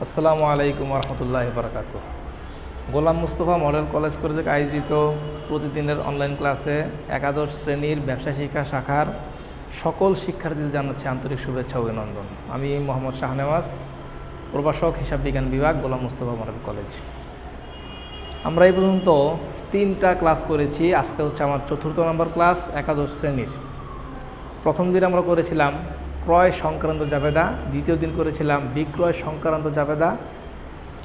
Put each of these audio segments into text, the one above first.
আসসালামু আলাইকুম রহমতুল্লাহি বারাকাতুহু। গোলাম মুস্তফা মডেল কলেজ কর্তৃক আয়োজিত প্রতিদিনের অনলাইন ক্লাসে একাদশ শ্রেণীর ব্যবসা শিক্ষা শাখার সকল শিক্ষার্থীদের জানাচ্ছি আন্তরিক শুভেচ্ছা ও অভিনন্দন। আমি মোহাম্মদ শাহনেওয়াজ, প্রভাষক হিসাব বিজ্ঞান বিভাগ, গোলাম মুস্তফা মডেল কলেজ। আমরা এই পর্যন্ত 3টা ক্লাস করেছি। আজকে হচ্ছে আমার 4র্থ নম্বর ক্লাস একাদশ শ্রেণীর। প্রথম দিন আমরা করেছিলাম ক্রয় সংক্রান্ত জাবেদা, দ্বিতীয় দিন করেছিলাম বিক্রয় সংক্রান্ত জাবেদা,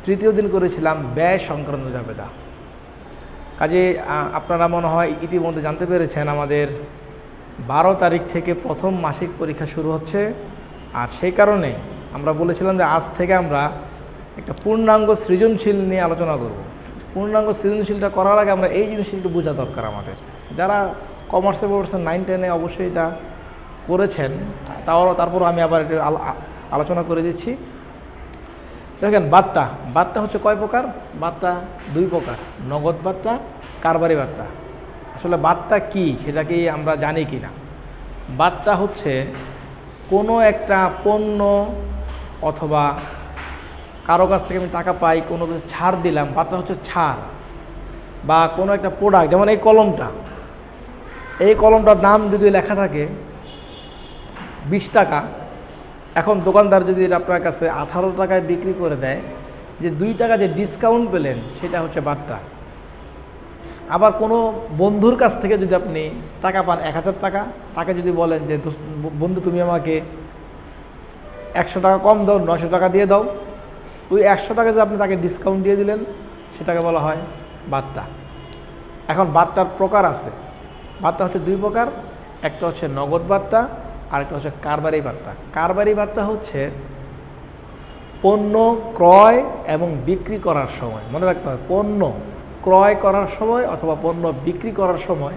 তৃতীয় দিন করেছিলাম ব্যয় সংক্রান্ত জাবেদা। কাজে আপনারা মনে হয় ইতিমধ্যে জানতে পেরেছেন আমাদের 12 তারিখ থেকে প্রথম মাসিক পরীক্ষা শুরু হচ্ছে। আর সেই কারণে আমরা বলেছিলাম যে আজ থেকে আমরা একটা পূর্ণাঙ্গ সৃজনশীল নিয়ে আলোচনা করব। পূর্ণাঙ্গ সৃজনশীলটা করার আগে আমরা এই জিনিসটা একটু বোঝা দরকার আমাদের। যারা কমার্সে পড়ছেন 9-10-এ অবশ্যই এটা করেছেন, তারপর আমি আবার একটু আলোচনা করে দিচ্ছি। দেখেন, বাট্টা হচ্ছে কয় প্রকার? বাট্টা 2 প্রকার, নগদ বাট্টা, কারবারি বাট্টা। আসলে বাট্টা কি সেটা কি আমরা জানি কি না? বাট্টা হচ্ছে কোনো একটা পণ্য অথবা কারো কাছ থেকে আমি টাকা পাই, কোনো কিছু ছাড় দিলাম, বাট্টা হচ্ছে ছাড়। বা কোনো একটা প্রোডাক্ট, যেমন এই কলমটার দাম যদি লেখা থাকে 20 টাকা, এখন দোকানদার যদি আপনার কাছে 18 টাকায় বিক্রি করে দেয়, যে 2 টাকা যে ডিসকাউন্ট পেলেন সেটা হচ্ছে বাট্টা। আবার কোনো বন্ধুর কাছ থেকে যদি আপনি টাকা পান 1000 টাকা, তাকে যদি বলেন যে বন্ধু তুমি আমাকে 100 টাকা কম দাও, 900 টাকা দিয়ে দাও, ওই 100 টাকা যে আপনি তাকে ডিসকাউন্ট দিয়ে দিলেন সেটাকে বলা হয় বাট্টা। এখন বাট্টার প্রকার আছে। বাট্টা হচ্ছে 2 প্রকার, একটা হচ্ছে নগদ বাট্টা, আরেকটা হচ্ছে কারবারি বাট্টা। কারবারি বাট্টা হচ্ছে পণ্য ক্রয় এবং বিক্রি করার সময়, মনে রাখতে হবে, পণ্য ক্রয় করার সময় অথবা পণ্য বিক্রি করার সময়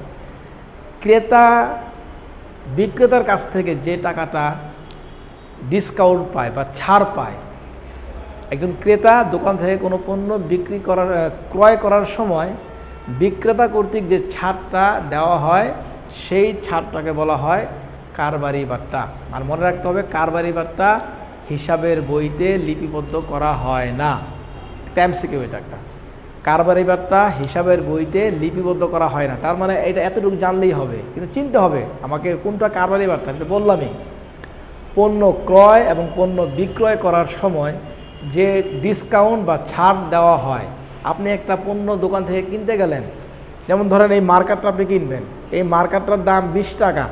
বিক্রেতার কাছ থেকে যে টাকাটা ডিসকাউন্ট পায় বা ছাড় পায়, একজন ক্রেতা দোকান থেকে কোনো পণ্য ক্রয় করার সময় বিক্রেতা কর্তৃক যে ছাড়টা দেওয়া হয় সেই ছাড়টাকে বলা হয় কারবারি বাট্টা। আর মনে রাখতে হবে, কারবারি বাট্টা হিসাবের বইতে লিপিবদ্ধ করা হয় না। এমসিকিউ এটা একটা। কারবারি বাট্টা হিসাবের বইতে লিপিবদ্ধ করা হয় না। তার মানে এটা এতটুকু জানলেই হবে, কিন্তু চিনতে হবে আমাকে কোনটা কারবারি বাট্টা। এটা বললামই, পণ্য ক্রয় এবং পণ্য বিক্রয় করার সময় যে ডিসকাউন্ট বা ছাড় দেওয়া হয়। আপনি একটা পণ্য দোকান থেকে কিনতে গেলেন, যেমন ধরেন এই মার্কারটা আপনি কিনবেন, এই মার্কারটার দাম 20 টাকা,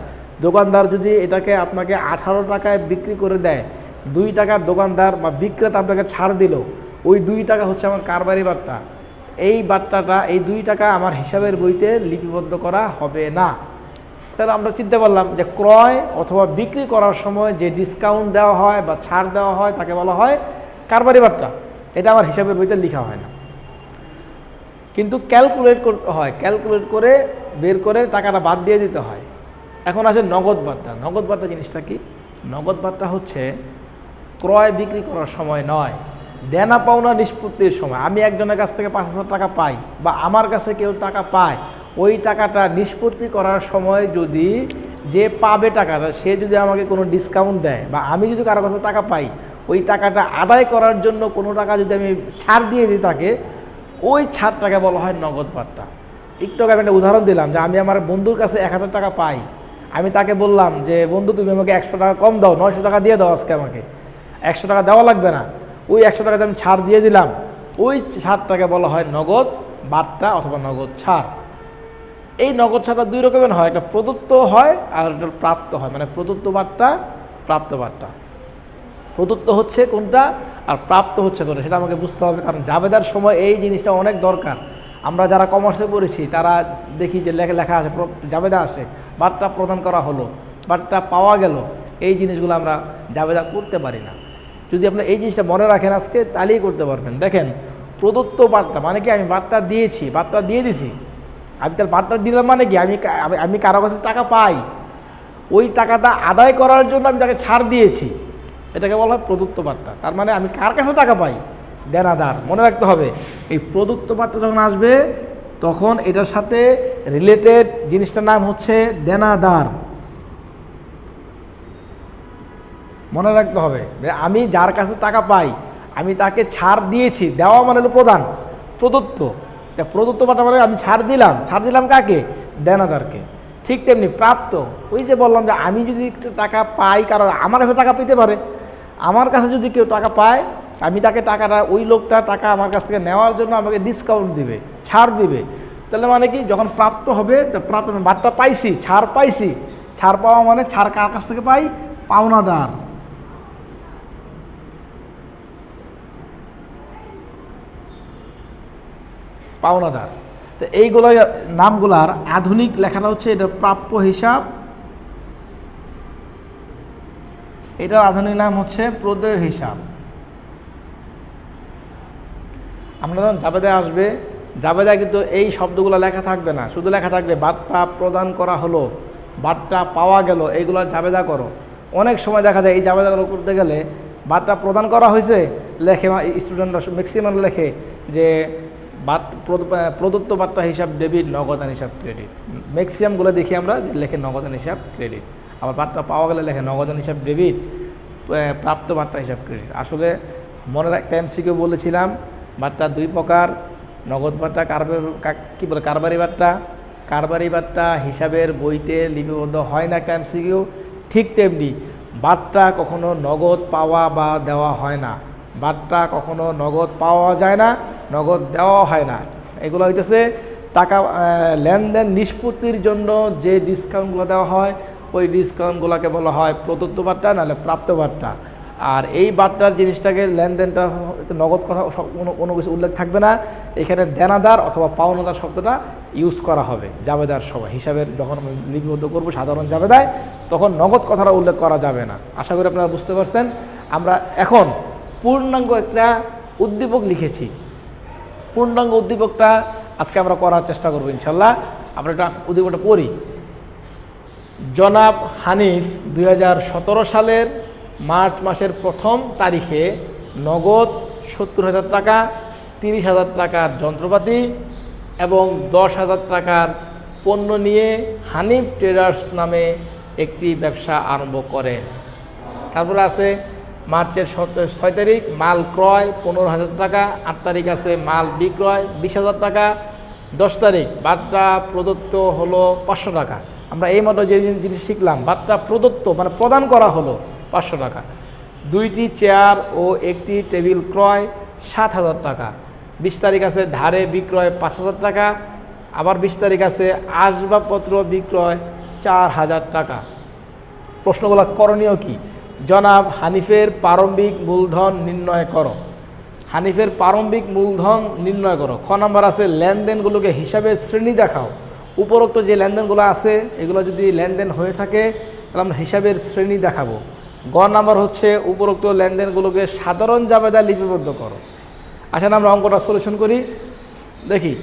দোকানদার যদি এটাকে আপনাকে 18 টাকায় বিক্রি করে দেয়, 2 টাকার দোকানদার বা বিক্রেতা আপনাকে ছাড় দিল, ওই 2 টাকা হচ্ছে আমার কারবারি বাট্টা। এই বাট্টাটা, এই 2 টাকা আমার হিসাবের বইতে লিপিবদ্ধ করা হবে না। তাহলে আমরা চিনতে পারলাম যে ক্রয় অথবা বিক্রি করার সময় যে ডিসকাউন্ট দেওয়া হয় বা ছাড় দেওয়া হয় তাকে বলা হয় কারবারি বাট্টা। এটা আমার হিসাবের বইতে লেখা হয় না, কিন্তু ক্যালকুলেট করতে হয়, ক্যালকুলেট করে বের করে টাকাটা বাদ দিয়ে দিতে হয়। এখন আছে নগদ বাট্টা। নগদ বাট্টা জিনিসটা কি? নগদ বাট্টা হচ্ছে ক্রয় বিক্রি করার সময় নয়, দেনা পাওনা নিষ্পত্তির সময়। আমি একজনের কাছ থেকে 5000 টাকা পাই বা আমার কাছে কেউ টাকা পায়, ওই টাকাটা নিষ্পত্তি করার সময় যদি যে পাবে টাকাটা সে যদি আমাকে কোনো ডিসকাউন্ট দেয়, বা আমি যদি কারো কাছে টাকা পাই, ওই টাকাটা আদায় করার জন্য কোনো টাকা যদি আমি ছাড় দিয়ে দিই তাকে, ওই ছাড়টাকে বলা হয় নগদ বাট্টা। একটু আগে আমি একটা উদাহরণ দিলাম যে আমি আমার বন্ধুর কাছে 1000 টাকা পাই, আমি তাকে বললাম যে বন্ধু তুমি আমাকে 100 টাকা কম দাও, 900 টাকা দিয়ে দাও, আজকে আমাকে 100 টাকা দেওয়া লাগবে না, ওই 100 টাকাতে আমি ছাড় দিয়ে দিলাম, ওই ছাড়টাকে বলা হয় নগদ বাট্টা অথবা নগদ ছাড়। এই নগদ ছাড়টা 2 রকমের হয়, একটা প্রদত্ত হয় আর একটা প্রাপ্ত হয়। মানে প্রদত্ত বাট্টা, প্রাপ্ত বাট্টা। প্রদত্ত হচ্ছে কোনটা আর প্রাপ্ত হচ্ছে কোনটা সেটা আমাকে বুঝতে হবে, কারণ জাবেদার সময় এই জিনিসটা অনেক দরকার। আমরা যারা কমার্সে পড়েছি তারা দেখি যে লেখা আসে, জাবেদা আসে, বাট্টা প্রদান করা হলো, বাট্টা পাওয়া গেল, এই জিনিসগুলো আমরা জাবেদা করতে পারি না। যদি আপনি এই জিনিসটা মনে রাখেন আজকে, তাহলেই করতে পারবেন। দেখেন, প্রদত্ত বাট্টা মানে কি? আমি বাট্টা দিয়েছি, বাট্টা দিয়ে দিছি, আমি তার বাট্টা দিলাম মানে কি? আমি কারো কাছে টাকা পাই, ওই টাকাটা আদায় করার জন্য আমি তাকে ছাড় দিয়েছি, এটাকে বলা হয় প্রদত্ত বাট্টা। তার মানে আমি কার কাছে টাকা পাই? দেনাদার। মনে রাখতে হবে, এই প্রদত্ত বাট্টা যখন আসবে তখন এটার সাথে রিলেটেড জিনিসটার নাম হচ্ছে দেনাদার। মনে রাখতে হবে যে আমি যার কাছে টাকা পাই, আমি তাকে ছাড় দিয়েছি, দেওয়া মানে হলো প্রদান, প্রদত্ত। প্রদত্ত বাট্টা মানে আমি ছাড় দিলাম কাকে? দেনাদারকে। ঠিক তেমনি প্রাপ্ত, ওই যে বললাম যে আমি যদি একটু টাকা পাই, কারণ আমার কাছে টাকা পেতে পারে, আমার কাছে যদি কেউ টাকা পায়, আমি তাকে টাকাটা, ওই লোকটা টাকা আমার কাছ থেকে নেওয়ার জন্য আমাকে ডিসকাউন্ট দিবে, ছাড় দিবে। তাহলে মানে কি, যখন প্রাপ্ত হবে, প্রাপ্ত বাট্টা পাইছি, ছাড় পাইছি, ছাড় পাওয়া মানে ছাড় কার কাছ থেকে পাই? পাওনাদার। পাওনাদার। তো এইগুলো নামগুলার আধুনিক লেখাটা হচ্ছে এটা প্রাপ্য হিসাব, এটার আধুনিক নাম হচ্ছে প্রদেয় হিসাব। আমরা যখন জাবেদায় আসবে, জাবেদায় কিন্তু এই শব্দগুলো লেখা থাকবে না, শুধু লেখা থাকবে বাট্টা প্রদান করা হলো, বাট্টা পাওয়া গেল, এইগুলো জাবেদা করো। অনেক সময় দেখা যায় এই জাবেদাগুলো করতে গেলে বাট্টা প্রদান করা হয়েছে লেখে, স্টুডেন্টরা ম্যাক্সিমাম লেখে যে প্রদত্ত বাট্টা হিসাব ডেবিট, নগদান হিসাব ক্রেডিট। ম্যাক্সিমামগুলো দেখি আমরা লেখে নগদান হিসাব ক্রেডিট, আবার বাট্টা পাওয়া গেলে লেখে নগদান হিসাব ডেবিট, প্রাপ্ত বাট্টা হিসাব ক্রেডিট। আসলে মনের একটা এমসিকিউ বলেছিলাম, বাট্টা দুই প্রকার, নগদ বাট্টা, কী বলে কারবারি বাট্টা। কারবারি বাট্টা হিসাবের বইতে লিপিবদ্ধ হয় না, একটা এমসিকিউ। ঠিক তেমনি বাট্টা কখনো নগদ পাওয়া বা দেওয়া হয় না, বাট্টা কখনো নগদ পাওয়া যায় না, নগদ দেওয়া হয় না। এগুলো হইতেছে টাকা লেনদেন নিষ্পত্তির জন্য যে ডিসকাউন্টগুলো দেওয়া হয়, ওই ডিসকাউন্টগুলোকে বলা হয় প্রদত্ত বাট্টা, নাহলে প্রাপ্ত বাট্টা। আর এই বাট্টার জিনিসটাকে, লেনদেনটা নগদ কথা কোনো কিছু উল্লেখ থাকবে না, এখানে দেনাদার অথবা পাওনাদার শব্দটা ইউজ করা হবে জাবেদার সময়। হিসাবের যখন আমরা লিপিবদ্ধ করবো সাধারণ জাবেদায়, তখন নগদ কথাটা উল্লেখ করা যাবে না। আশা করি আপনারা বুঝতে পারছেন। আমরা এখন পূর্ণাঙ্গ একটা উদ্দীপক লিখেছি, পূর্ণাঙ্গ উদ্দীপকটা আজকে আমরা করার চেষ্টা করবো ইনশাল্লাহ। আমরা একটা উদ্দীপকটা পড়ি। জনাব হানিফ 2017 সালের মার্চ মাসের 1ম তারিখে নগদ 70,000 টাকা, 30,000 টাকার যন্ত্রপাতি এবং 10,000 টাকার পণ্য নিয়ে হানিফ ট্রেডার্স নামে একটি ব্যবসা আরম্ভ করেন। তারপরে আছে মার্চের 6 তারিখ মাল ক্রয় 15,000 টাকা, 8 তারিখ আছে মাল বিক্রয় 20,000 টাকা, 10 তারিখ বাট্টা প্রদত্ত হলো 500 টাকা। আমরা এই মতো যে জিনিস শিখলাম, বাট্টা প্রদত্ত মানে প্রদান করা হলো 500 টাকা। 2টি চেয়ার ও একটি টেবিল ক্রয় 7,000 টাকা। 20 তারিখ আছে ধারে বিক্রয় 5,000 টাকা। আবার 20 তারিখ আছে আসবাবপত্র বিক্রয় 4,000 টাকা। প্রশ্নগুলো করণীয় কি? জনাব হানিফের প্রারম্ভিক মূলধন নির্ণয় করো। হানিফের প্রারম্ভিক মূলধন নির্ণয় করো। খ নাম্বার আছে লেনদেনগুলোকে হিসাবের শ্রেণী দেখাও। উপরোক্ত যে লেনদেনগুলো আছে এগুলো যদি লেনদেন হয়ে থাকে তাহলে আমরা হিসাবের শ্রেণী দেখাবো। গ নাম্বার হচ্ছে উপরোক্ত লেনদেনগুলোকে সাধারণ জাবেদায় লিপিবদ্ধ করো। আসেন আমরা অঙ্কটা সলিউশন করি, দেখি।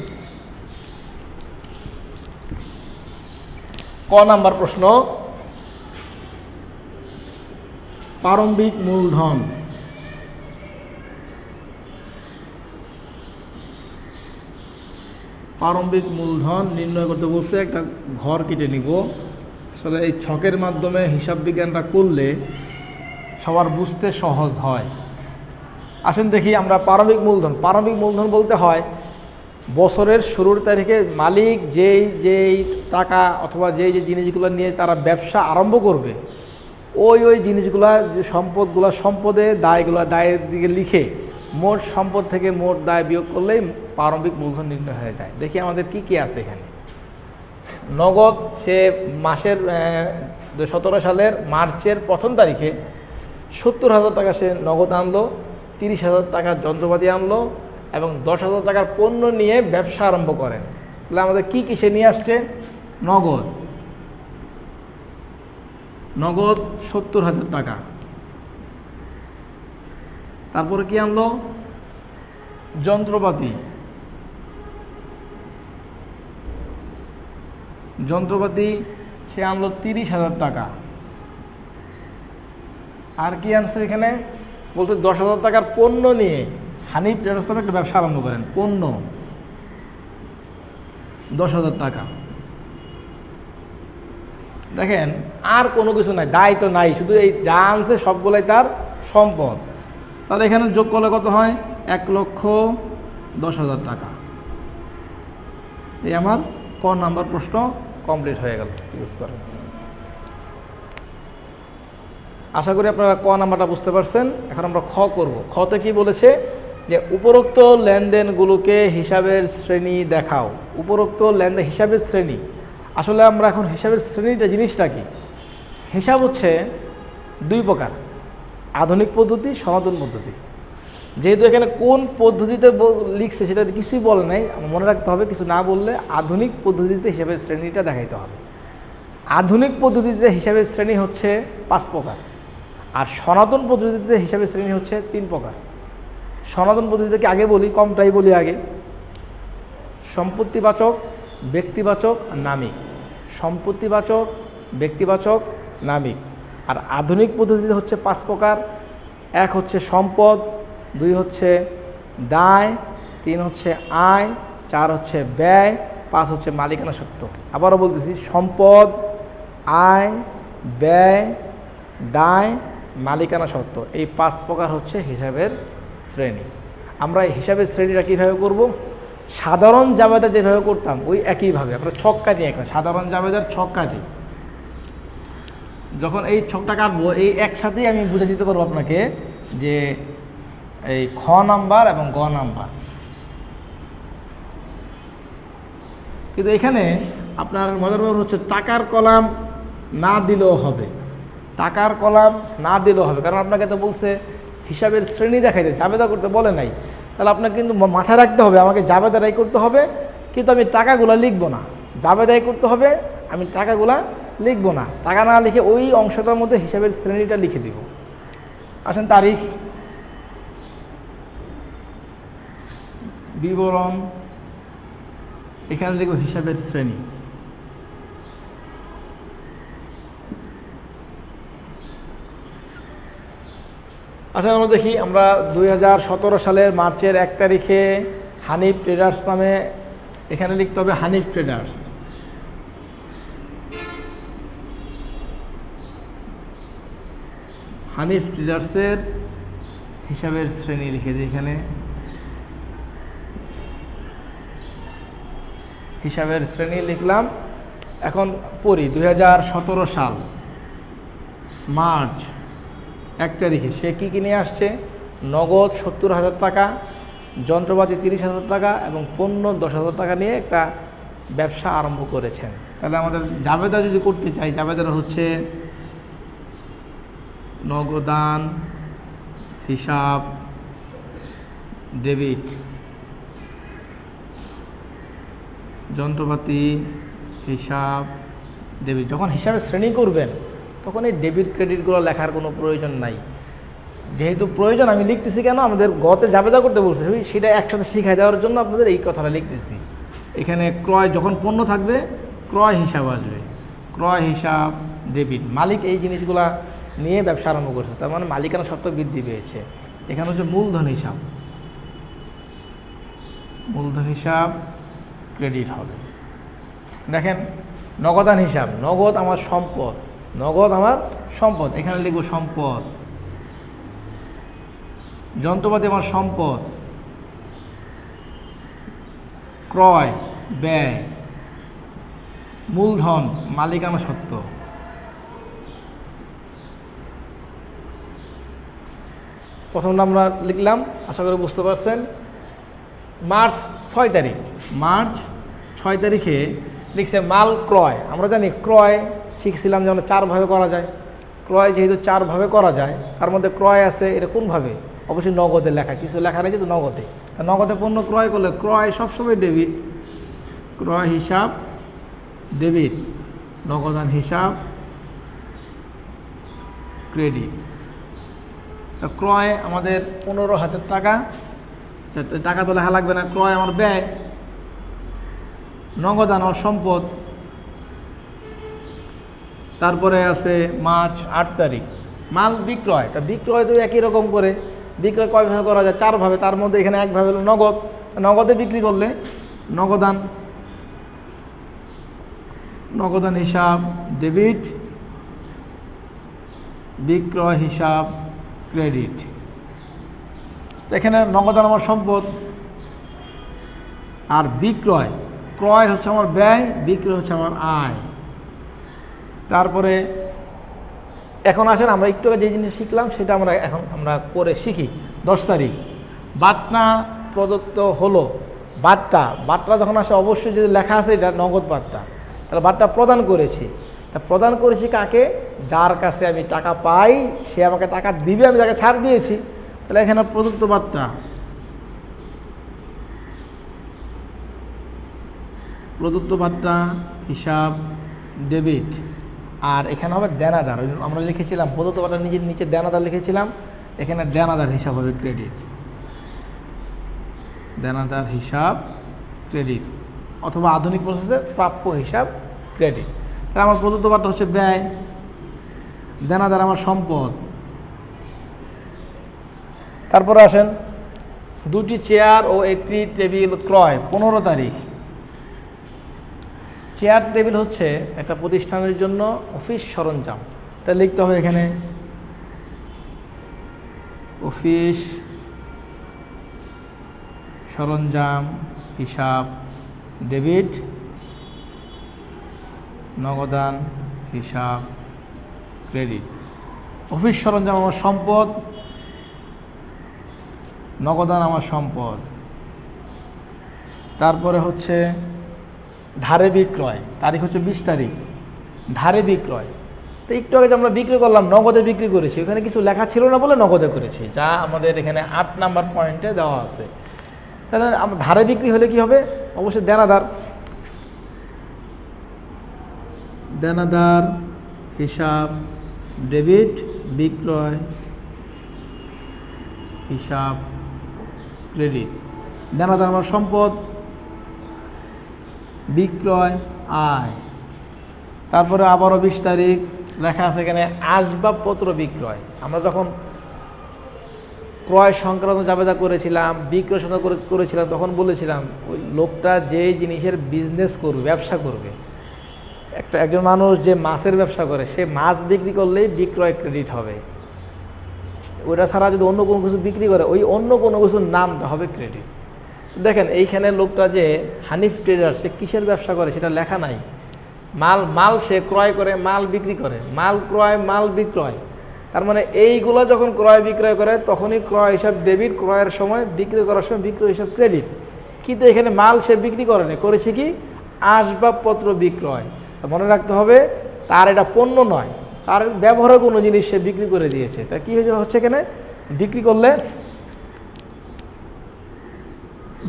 ক নাম্বার প্রশ্ন, প্রারম্ভিক মূলধন। প্রারম্ভিক মূলধন নির্ণয় করতে বলছে, একটা ঘর কেটে নিব। আসলে এই ছকের মাধ্যমে হিসাব বিজ্ঞানটা করলে সবার বুঝতে সহজ হয়। আসেন দেখি আমরা প্রারম্ভিক মূলধন। প্রারম্ভিক মূলধন বলতে হয় বছরের শুরুর তারিখে মালিক যেই টাকা অথবা যেই জিনিসগুলো নিয়ে তারা ব্যবসা আরম্ভ করবে, ওই জিনিসগুলা, যে সম্পদগুলো, সম্পদের দায়ের দিকে লিখে মোট সম্পদ থেকে মোট দায় বিয়োগ করলেই প্রারম্ভিক মূলধন নির্ণয় হয়ে যায়। দেখি আমাদের কি কি আছে এখানে। নগদ, সে মাসের 2017 সালের মার্চের 1ম তারিখে 70,000 টাকা সে নগদ আনলো, 30,000 টাকার যন্ত্রপাতি আনলো এবং 10,000 টাকার পণ্য নিয়ে ব্যবসা আরম্ভ করেন। তাহলে আমাদের কি কি সে নিয়ে আসছে? নগদ 70,000 টাকা। তারপরে কি আনলো? যন্ত্রপাতি সে আনলো 30,000 টাকা। আর কি আনছে এখানে? বলছে 10,000 টাকার পণ্য নিয়ে হানিফ ট্রেডার্স নামে একটা ব্যবসা আরম্ভ করেন। পণ্য 10,000 টাকা। দেখেন আর কোনো কিছু নাই, দায় তো নাই, শুধু এই যা আনছে সবগুলাই তার সম্পদ। তাহলে এখানে যোগ করলে কত হয়? 1,10,000 টাকা। এই আমার ক নাম্বার প্রশ্ন কমপ্লিট হয়ে গেল। ইউজ করেন। আশা করি আপনারা ক নাম্বারটা বুঝতে পারছেন। এখন আমরা খ করব। খতে কি বলেছে যে উপরোক্ত লেনদেনগুলোকে হিসাবের শ্রেণী দেখাও। উপরোক্ত লেনদেন হিসাবের শ্রেণী, আসলে আমরা এখন হিসাবের শ্রেণীটা জিনিসটা কি? হিসাব হচ্ছে দুই প্রকার, আধুনিক পদ্ধতি, সনাতন পদ্ধতি। যেহেতু এখানে কোন পদ্ধতিতে লিখছে সেটা কিছুই বলে নাই, মনে রাখতে হবে, কিছু না বললে আধুনিক পদ্ধতিতে হিসাবের শ্রেণীটা দেখাইতে হবে। আধুনিক পদ্ধতিতে হিসাবের শ্রেণী হচ্ছে 5 প্রকার, আর সনাতন পদ্ধতিতে হিসাবের শ্রেণী হচ্ছে 3 প্রকার। সনাতন পদ্ধতিকে আগে বলি, কমটাই বলি আগে। সম্পত্তিবাচক, ব্যক্তিবাচক আর নামিক। সম্পত্তিবাচক, ব্যক্তিবাচক, নামিক। আর আধুনিক পদ্ধতিতে হচ্ছে 5 প্রকার। 1 হচ্ছে সম্পদ, 2 হচ্ছে দায়, 3 হচ্ছে আয়, 4 হচ্ছে ব্যয়, 5 হচ্ছে মালিকানা সত্ত্ব। আবারও বলতেছি, সম্পদ, আয়, ব্যয়, দায়, মালিকানা সত্ত্ব, এই 5 প্রকার হচ্ছে হিসাবের শ্রেণী। আমরা হিসাবের শ্রেণীটা কীভাবে করব? সাধারণ জাবেদা যেভাবে করতাম ওই একইভাবে আমরা ছক কাটি। একটা সাধারণ জাবেদার ছক কাটি। যখন এই ছকটা কাটবো, এই একসাথেই আমি বুঝে দিতে পারবো আপনাকে যে এই খ নাম্বার এবং গ নাম্বার। কিন্তু এখানে আপনার মজার ব্যাপার হচ্ছে টাকার কলাম না দিলেও হবে। টাকার কলাম না দিলেও হবে, কারণ আপনাকে তো বলছে হিসাবের শ্রেণী দেখাইতে, জাবেদা করতে বলে নাই। তাহলে আপনাকে কিন্তু মাথায় রাখতে হবে আমাকে জাবেদারাই করতে হবে, কিন্তু আমি টাকাগুলো লিখবো না। জাবেদাই করতে হবে, আমি টাকাগুলা লিখবো না। টাকা না লিখে ওই অংশটার মধ্যে হিসাবের শ্রেণীটা লিখে দিব। আসেন, তারিখ, বিবরণ, এখানে লিখব হিসাবের শ্রেণী। আচ্ছা, আমরা দেখি, আমরা 2017 সালের মার্চের 1 তারিখে হানিফ ট্রেডার্স নামে, এখানে লিখতে হবে হানিফ ট্রেডার্স। হানিফ ট্রেডার্সের হিসাবের শ্রেণী লিখে দিই এখানে। হিসাবের শ্রেণী লিখলাম। এখন পড়ি, 2017 সাল মার্চ 1 তারিখে সে কী কিনে আসছে? নগদ 70,000 টাকা, যন্ত্রপাতি 30,000 টাকা এবং পণ্য 10,000 টাকা নিয়ে একটা ব্যবসা আরম্ভ করেছেন। তাহলে আমাদের জাবেদা যদি করতে চাই, জাবেদার হচ্ছে নগদান হিসাব ডেবিট, যন্ত্রপাতি হিসাব ডেবিট। যখন হিসাবের শ্রেণী করবেন তখন এই ডেবিট ক্রেডিটগুলো লেখার কোনো প্রয়োজন নাই। যেহেতু প্রয়োজন, আমি লিখতেছি কেন, আমাদের গতে জাবেদা করতে বলছে, সেটা একসাথে শিখাই দেওয়ার জন্য আপনাদের এই কথাটা লিখতেছি। এখানে ক্রয়, যখন পণ্য থাকবে ক্রয় হিসাব আসবে, ক্রয় হিসাব ডেবিট। মালিক এই জিনিসগুলা নিয়ে ব্যবসা আরম্ভ করেছে, তার মানে মালিকানা সত্ত্ব বৃদ্ধি পেয়েছে। এখানে হচ্ছে মূলধন হিসাব, মূলধন হিসাব ক্রেডিট হবে। দেখেন, নগদান হিসাব, নগদ আমার সম্পদ, নগদ আমার সম্পদ, এখানে লিখব সম্পদ। যন্ত্রপাতি আমার সম্পদ, ক্রয় ব্যয়, মূলধন মালিকানা সত্ত্ব। প্রথমটা আমরা লিখলাম, আশা করি বুঝতে পারছেন। মার্চ 6 তারিখ, মার্চ 6 তারিখে লিখছে মাল ক্রয়। আমরা জানি ক্রয় শিখছিলাম যেমন 4 ভাবে করা যায়। ক্রয় যেহেতু 4 ভাবে করা যায়, তার মধ্যে ক্রয় আছে, এটা কোনভাবে? অবশ্যই নগদে লেখা, কিছু লেখা নেই কিন্তু নগদে। তা নগদে পণ্য ক্রয় করলে ক্রয় সবসময় ডেবিট, ক্রয় হিসাব ডেবিট, নগদান হিসাব ক্রেডিট। তা ক্রয় আমাদের 15,000 টাকা, টাকা তো লেখা লাগবে না। ক্রয় আমার ব্যয়, নগদান আমার সম্পদ। তারপরে আছে মার্চ 8 তারিখ মাল বিক্রয়। তা বিক্রয় তো একই রকম করে, বিক্রয় কয়ভাবে করা যায়? 4 ভাবে, তার মধ্যে এখানে 1 ভাবে হলো নগদ। নগদে বিক্রি করলে নগদান, নগদান হিসাব ডেবিট, বিক্রয় হিসাব ক্রেডিট। তো এখানে নগদান আমার সম্পদ, আর বিক্রয়, ক্রয় হচ্ছে আমার ব্যয়, বিক্রয় হচ্ছে আমার আয়। তারপরে এখন আসেন আমরা একটু যে জিনিস শিখলাম সেটা আমরা করে শিখি। 10 তারিখ বাট্টা প্রদত্ত হলো। বাট্টা যখন আসে অবশ্যই যদি লেখা আছে এটা নগদ বাট্টা, তাহলে বাট্টা প্রদান করেছি। তা প্রদান করেছি কাকে? যার কাছে আমি টাকা পাই সে আমাকে টাকা দিবে, আমি তাকে ছাড় দিয়েছি। তাহলে এখানে প্রদত্ত বাট্টা, প্রদত্ত বাট্টা হিসাব ডেবিট। আর এখানে হবে দেনাদার। আমরা লিখেছিলাম প্রদত্ত বাট্টার নিচে দেনাদার লিখেছিলাম, এখানে দেনাদার হিসাব হবে ক্রেডিট। দেনাদার হিসাব ক্রেডিট, অথবা আধুনিক প্রসেসে প্রাপ্য হিসাব ক্রেডিট। তাহলে আমার প্রদত্ত বাট্টা হচ্ছে ব্যয়, দেনাদার আমার সম্পদ। তারপরে আসেন 2টি চেয়ার ও 1টি টেবিল ক্রয় 15 তারিখ। চেয়ার টেবিল হচ্ছে একটা প্রতিষ্ঠানের জন্য অফিস সরঞ্জাম। তাই লিখতে হবে এখানে অফিস সরঞ্জাম হিসাব ডেবিট, নগদান হিসাব ক্রেডিট। অফিস সরঞ্জাম আমার সম্পদ, নগদান আমার সম্পদ। তারপরে হচ্ছে ধারে বিক্রয়, তারিখ হচ্ছে 20 তারিখ। ধারে বিক্রয়, তো একটু আগে যে আমরা বিক্রি করলাম নগদে বিক্রি করেছি, ওখানে কিছু লেখা ছিল না বলে নগদে করেছি, যা আমাদের এখানে 8 নাম্বার পয়েন্টে দেওয়া আছে। তাহলে ধারে বিক্রি হলে কি হবে? অবশ্যই দেনাদার, দেনাদার হিসাব ডেবিট, বিক্রয় হিসাব ক্রেডিট। দেনাদার আমার সম্পদ, বিক্রয় আয়। তারপরে আবারও 20 তারিখ লেখা আছে এখানে আসবাবপত্র বিক্রয়। আমরা যখন ক্রয় সংক্রান্ত জাবেদা করেছিলাম, বিক্রয় সংক্রান্ত করেছিলাম, তখন বলেছিলাম ওই লোকটা যে জিনিসের বিজনেস করবে, ব্যবসা করবে, একজন মানুষ যে মাছের ব্যবসা করে সে মাছ বিক্রি করলেই বিক্রয় ক্রেডিট হবে। ওটা ছাড়া যদি অন্য কোনো কিছু বিক্রি করে ওই অন্য কোনো কিছুর নামটা হবে ক্রেডিট। দেখেন এইখানে লোকটা যে হানিফ ট্রেডার, সে কিসের ব্যবসা করে সেটা লেখা নাই। মাল সে ক্রয় করে, মাল বিক্রি করে, মাল ক্রয় মাল বিক্রয়। তার মানে এইগুলো যখন ক্রয় বিক্রয় করে তখনই ক্রয় হিসাব ডেবিট, ক্রয়ের সময় বিক্রি করার সময় বিক্রয় হিসাব ক্রেডিট। কিন্তু এখানে মাল সে বিক্রি করে না, করেছে কি আসবাবপত্র বিক্রয়। মনে রাখতে হবে তার এটা পণ্য নয়, তার ব্যবহারের কোনো জিনিস সে বিক্রি করে দিয়েছে। তা কী হচ্ছে এখানে বিক্রি করলে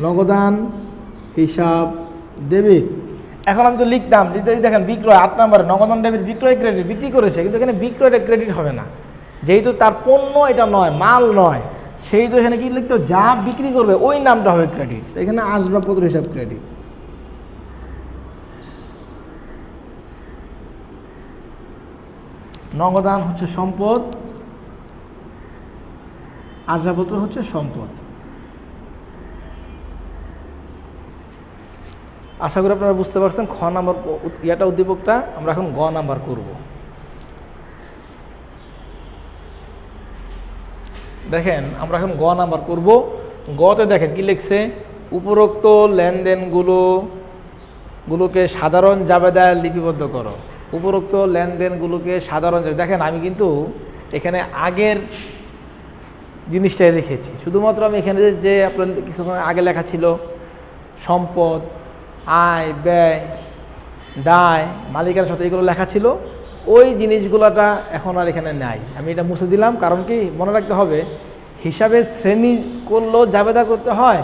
নগদান হিসাব ডেবিট। এখন আমি তো লিখতাম যদি দেখেন বিক্রয় 8 নম্বরে নগদান ডেবিট বিক্রয় ক্রেডিট, বিক্রি করেছে, কিন্তু এখানে বিক্রয়টা ক্রেডিট হবে না, যেহেতু তার পণ্য এটা নয়, মাল নয়, সেই তো এখানে কি লিখতো যা বিক্রি করবে ওই নামটা হবে ক্রেডিট। এখানে আসবাবপত্র হিসাব ক্রেডিট। নগদান হচ্ছে সম্পদ, আসবাবপত্র হচ্ছে সম্পদ। আশা করি আপনারা বুঝতে পারছেন। খ নাম্বার উদ্দীপকটা আমরা এখন গ নাম্বার করব। দেখেন আমরা এখন গ নাম্বার করব। গতে দেখেন কি লিখছে, উপরোক্ত লেনদেনগুলোকে সাধারণ জাবেদায় লিপিবদ্ধ করো। উপরোক্ত লেনদেনগুলোকে সাধারণ, দেখেন আমি কিন্তু এখানে আগের জিনিসটাই রেখেছি, শুধুমাত্র আমি এখানে যে আপনার কিছুক্ষণ আগে লেখা ছিল সম্পদ, আয়, ব্যয়, দায়, মালিকানার সাথে এগুলো লেখা ছিল, ওই জিনিসগুলোটা এখন আর এখানে নাই। আমি এটা মুছে দিলাম, কারণ কি মনে রাখতে হবে হিসাবের শ্রেণী করলেও জাবেদা করতে হয়,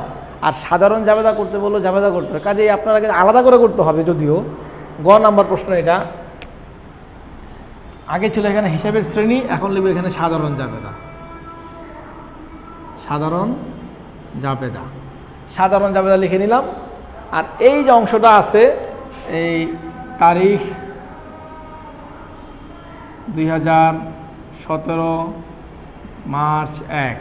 আর সাধারণ জাবেদা করতে বললেও জাবেদা করতে হয়। কাজেই আপনারা আলাদা করে করতে হবে। যদিও গ নাম্বার প্রশ্ন এটা, আগে ছিল এখানে হিসাবের শ্রেণী, এখন লিখব এখানে সাধারণ জাবেদা। সাধারণ জাবেদা, সাধারণ জাবেদা লিখে নিলাম। আর এই যে অংশটা আছে, এই তারিখ 2017 মার্চ 1,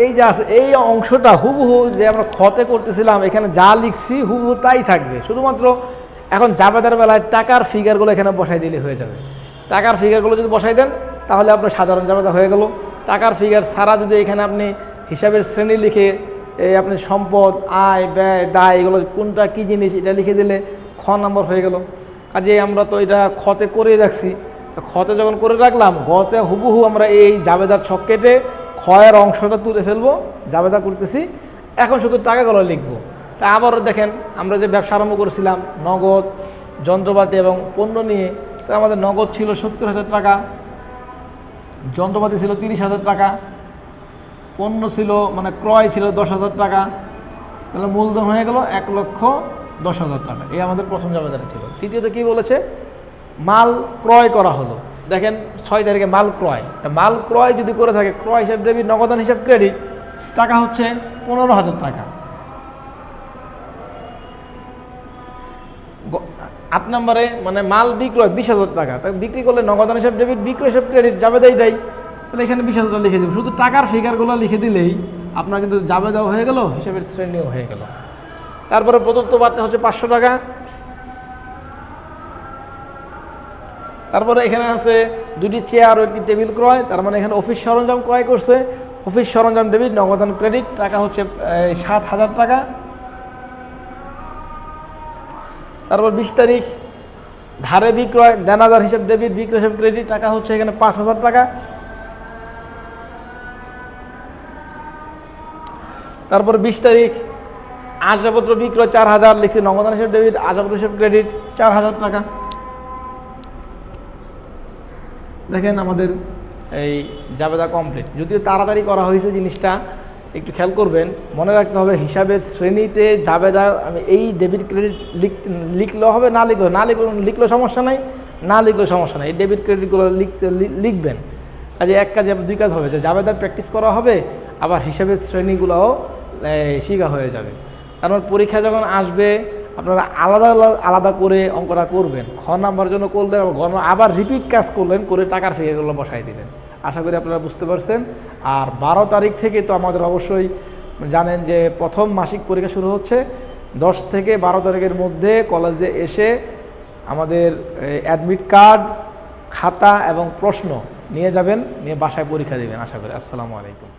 এই যে আছে এই অংশটা হুবহু যে আমরা খতে করতেছিলাম এখানে যা লিখছি হুবহু তাই থাকবে। শুধুমাত্র এখন জাবেদার বেলায় টাকার ফিগারগুলো এখানে বসাই দিলে হয়ে যাবে। টাকার ফিগারগুলো যদি বসাই দেন তাহলে আপনার সাধারণ জাবেদা হয়ে গেল। টাকার ফিগার ছাড়া যদি এখানে আপনি হিসাবের শ্রেণী লিখে আপনি সম্পদ, আয়, ব্যয়, দায় এগুলো কোনটা কী জিনিস এটা লিখে দিলে খ নম্বর হয়ে গেল। কাজে আমরা তো এটা খতে করে রাখছি, তো খতে যখন করে রাখলাম গতে হুবহু আমরা এই জাবেদার ছক কেটে খয়ের অংশটা তুলে ফেলবো, জাবেদা করতেছি। এখন শুধু টাকাগুলো লিখবো। তা আবারও দেখেন আমরা যে ব্যবসা আরম্ভ করেছিলাম নগদ, যন্ত্রপাতি এবং পণ্য নিয়ে, তো আমাদের নগদ ছিল 70,000 টাকা, যন্ত্রপাতি ছিল 30,000 টাকা, পণ্য ছিল মানে ক্রয় ছিল 10,000 টাকা, তাহলে মূলধন হয়ে গেল 1,10,000 টাকা। এই আমাদের প্রথম জাবেদাটা ছিল। তৃতীয়ত কি বলেছে, মাল ক্রয় করা হলো। দেখেন 6 তারিখে মাল ক্রয়, তা মাল ক্রয় যদি করে থাকে ক্রয় হিসাব ডেবিট, নগদান হিসাব ক্রেডিট, টাকা হচ্ছে 15,000 টাকা। 8 নম্বরে মানে মাল বিক্রয় 20,000 টাকা, তা বিক্রি করলে নগদান হিসাব ডেবিট, বিক্রয় হিসাব ক্রেডিট, জাবেদা এটাই। তাহলে এখানে 20,000 টাকা লিখে দেব। শুধু টাকার ফিগারগুলো লিখে দিলেই আপনার কিন্তু জাবেদাও হয়ে গেল, হিসাবের শ্রেণীও হয়ে গেল। তারপরে প্রদত্ত বার্তা হচ্ছে 500 টাকা। তারপরে এখানে আছে 2টি চেয়ার ও 1টি টেবিল ক্রয়, তার মানে এখানে অফিস সরঞ্জাম ক্রয় করছে, অফিস সরঞ্জাম ডেবিট, নগদান ক্রেডিট, টাকা হচ্ছে 7,000 টাকা। তারপর 20 তারিখ ধারে বিক্রয়, দেনাদার হিসাব ডেবিট, বিক্রয় হিসাব ক্রেডিট, টাকা হচ্ছে এখানে 5,000 টাকা। তারপর 20 তারিখ আসবাবপত্র বিক্রয় 4,000 লিখছি, নগদান হিসাব ডেবিট, আসবাবপত্র হিসাব ক্রেডিট 4,000 টাকা। দেখেন আমাদের এই জাবেদা কমপ্লিট। যদিও তাড়াতাড়ি করা হয়েছে জিনিসটা একটু খেয়াল করবেন, মনে রাখতে হবে হিসাবের শ্রেণীতে জাবেদা আমি এই ডেবিট ক্রেডিট লিখলেও হবে, না লিখলেও সমস্যা নাই, না লিখলেও সমস্যা নাই। এই ডেবিট ক্রেডিটগুলো লিখবেন। কাজে এক কাজে 2 কাজ হবে, যে জাবেদা প্র্যাকটিস করা হবে, আবার হিসাবের শ্রেণীগুলোও শেখা হয়ে যাবে। কারণ পরীক্ষা যখন আসবে আপনারা আলাদা আলাদা করে অঙ্কটা করবেন। খ নাম্বার জন্য করলেন, আবার রিপিট কাজ করলেন, করে টাকার ফিগারগুলো বসাই দিলেন। আশা করি আপনারা বুঝতে পারছেন। আর 12 তারিখ থেকে তো আমাদের অবশ্যই জানেন যে প্রথম মাসিক পরীক্ষা শুরু হচ্ছে। 10 থেকে 12 তারিখের মধ্যে কলেজে এসে আমাদের অ্যাডমিট কার্ড, খাতা এবং প্রশ্ন নিয়ে যাবেন, নিয়ে বাসায় পরীক্ষা দেবেন আশা করি। আসসালামু আলাইকুম।